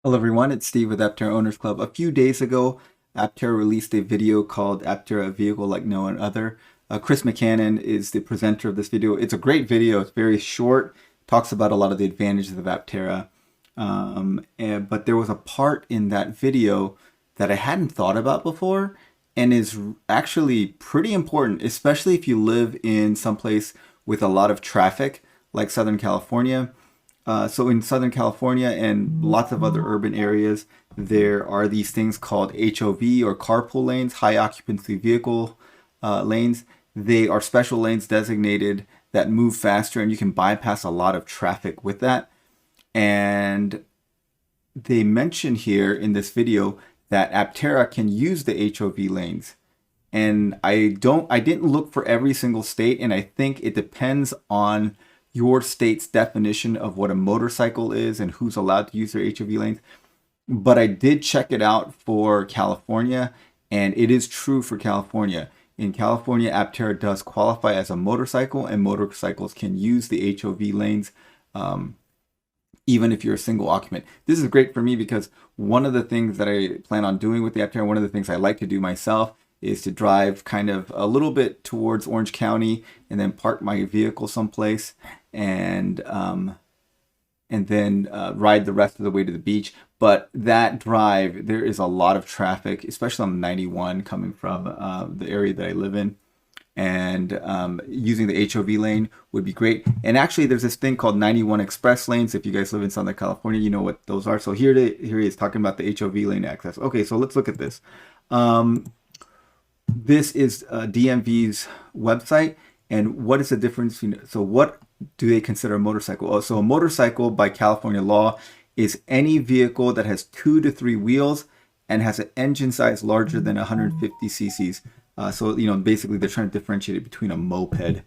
Hello everyone, it's Steve with Aptera Owners Club. A few days ago, Aptera released a video called Aptera, a Vehicle Like No Other. Chris McCannon is the presenter of this video. It's a great video. It's very short, talks about a lot of the advantages of Aptera. But there was a part in that video that I hadn't thought about before and is actually pretty important, especially if you live in someplace with a lot of traffic like Southern California. So in Southern California and lots of other urban areas, there are these things called HOV or carpool lanes, high occupancy vehicle lanes. They are special lanes designated that move faster, and you can bypass a lot of traffic with that. And they mention here in this video that Aptera can use the HOV lanes. And I didn't look for every single state, and I think it depends on your state's definition of what a motorcycle is and who's allowed to use their HOV lanes. But I did check it out for California, and it is true for California. In California, Aptera does qualify as a motorcycle, and motorcycles can use the HOV lanes even if you're a single occupant. This is great for me because one of the things that I plan on doing with the Aptera, one of the things I like to do myself, is to drive kind of a little bit towards Orange County and then park my vehicle someplace and then ride the rest of the way to the beach. But that drive, there is a lot of traffic, especially on 91 coming from the area that I live in. And using the HOV lane would be great. And actually, there's this thing called 91 express lanes. If you guys live in Southern California, you know what those are. So here he is talking about the HOV lane access. Okay, so let's look at this. This is DMV's website. And what is the difference? So what do they consider a motorcycle? Oh, so a motorcycle by California law is any vehicle that has 2 to 3 wheels and has an engine size larger than 150 cc's. So, basically they're trying to differentiate it between a moped.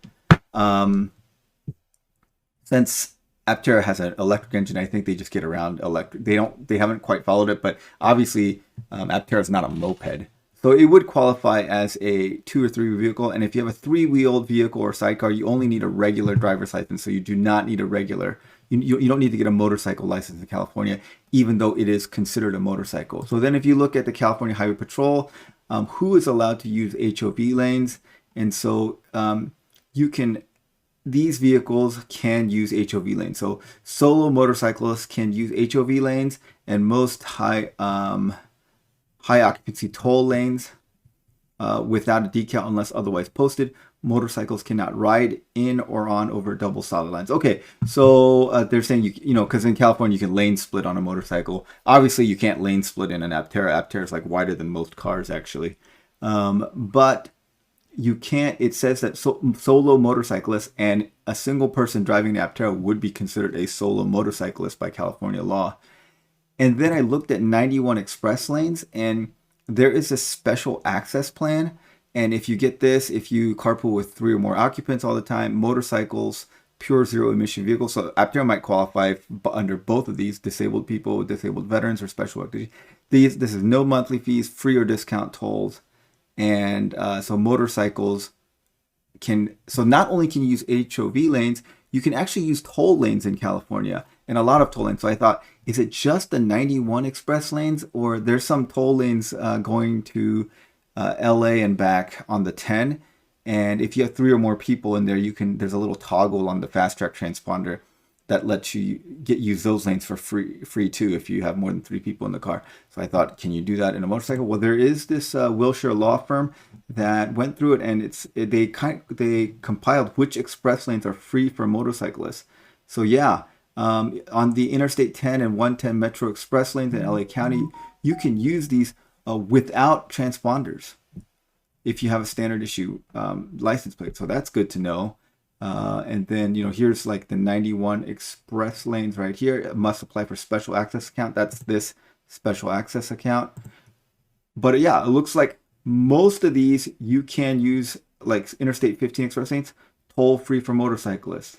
Since Aptera has an electric engine, I think they just get around electric. They haven't quite followed it, but obviously Aptera is not a moped. So it would qualify as a 2 or 3 vehicle. And if you have a 3-wheeled vehicle or sidecar, you only need a regular driver's license. So you do not need a regular, you don't need to get a motorcycle license in California, even though it is considered a motorcycle. So then if you look at the California Highway Patrol, who is allowed to use HOV lanes? And so these vehicles can use HOV lanes. So solo motorcyclists can use HOV lanes, and most high occupancy toll lanes without a decal unless otherwise posted. Motorcycles cannot ride in or on over double solid lines. Okay, so they're saying because in California you can lane split on a motorcycle. Obviously you can't lane split in an Aptera. Aptera is like wider than most cars actually, but you can't. It says that solo motorcyclists and a single person driving the Aptera would be considered a solo motorcyclist by California law. And then I looked at 91 express lanes, and there is a special access plan. And if you get this, if you carpool with 3 or more occupants all the time, motorcycles, pure zero emission vehicles. So Aptera might qualify under both of these: disabled people, disabled veterans, or special activity. This is no monthly fees, free or discount tolls. And so motorcycles so not only can you use HOV lanes, you can actually use toll lanes in California, and a lot of toll lanes. So I thought, is it just the 91 express lanes, or there's some toll lanes going to LA and back on the 10? And if you have 3 or more people in there, there's a little toggle on the fast track transponder that lets you use those lanes for free too if you have more than 3 people in the car. So I thought, can you do that in a motorcycle? Well, there is this Wilshire law firm that went through it, and they compiled which express lanes are free for motorcyclists. So yeah, on the Interstate 10 and 110 Metro Express lanes in LA County, you can use these without transponders if you have a standard issue license plate. So that's good to know. And then, here's like the 91 express lanes right here. It must apply for special access account. That's this special access account. But yeah, it looks like most of these you can use, like Interstate 15 express lanes, toll free for motorcyclists.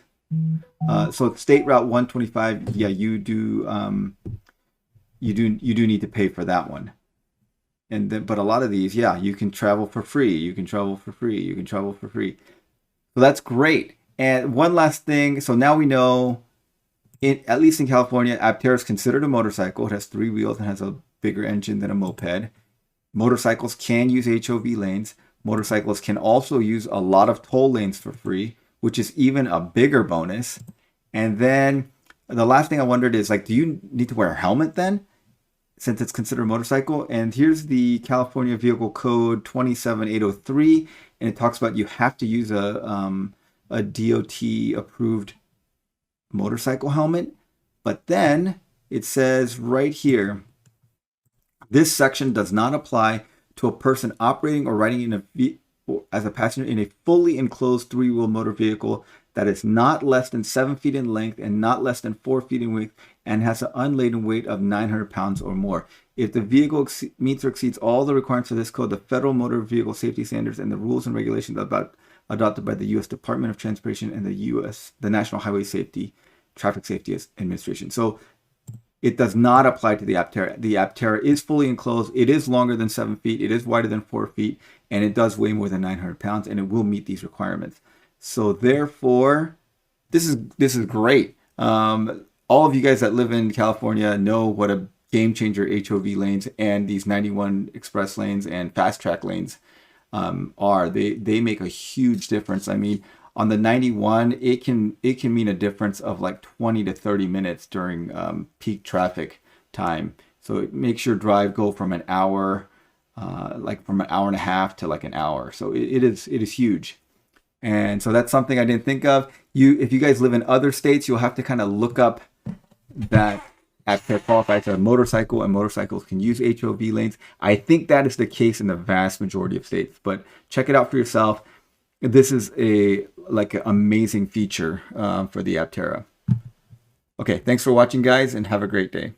So State Route 125, yeah, you do need to pay for that one. And then, but a lot of these, yeah, you can travel for free. You can travel for free. You can travel for free. So that's great. And one last thing. So now we know at least in California, Aptera is considered a motorcycle. It has 3 wheels and has a bigger engine than a moped. Motorcycles can use HOV lanes. Motorcyclists can also use a lot of toll lanes for free, which is even a bigger bonus. And then the last thing I wondered is, like, do you need to wear a helmet then, since it's considered a motorcycle? And here's the California Vehicle Code 27803, and it talks about you have to use a DOT approved motorcycle helmet. But then it says right here, this section does not apply to a person operating or riding as a passenger in a fully enclosed 3-wheel motor vehicle that is not less than 7 feet in length and not less than 4 feet in width and has an unladen weight of 900 pounds or more. If the vehicle meets or exceeds all the requirements of this code, the federal motor vehicle safety standards, and the rules and regulations adopted by the U.S. Department of Transportation and the National Highway Traffic Safety Administration. So it does not apply to the Aptera. The Aptera is fully enclosed. It is longer than 7 feet. It is wider than 4 feet, and it does weigh more than 900 pounds, and it will meet these requirements. So therefore, this is great. All of you guys that live in California know what a game changer HOV lanes and these 91 express lanes and fast track lanes are. They make a huge difference. I mean, on the 91, it can mean a difference of like 20 to 30 minutes during peak traffic time. So it makes your drive go from an hour, from an hour and a half to like an hour. So it is huge. And so that's something I didn't think of. If you guys live in other states, you'll have to kind of look up that Aptera qualifies as a motorcycle, and motorcycles can use HOV lanes. I think that is the case in the vast majority of states, but check it out for yourself. This is an amazing feature for the Aptera. Okay, thanks for watching, guys, and have a great day.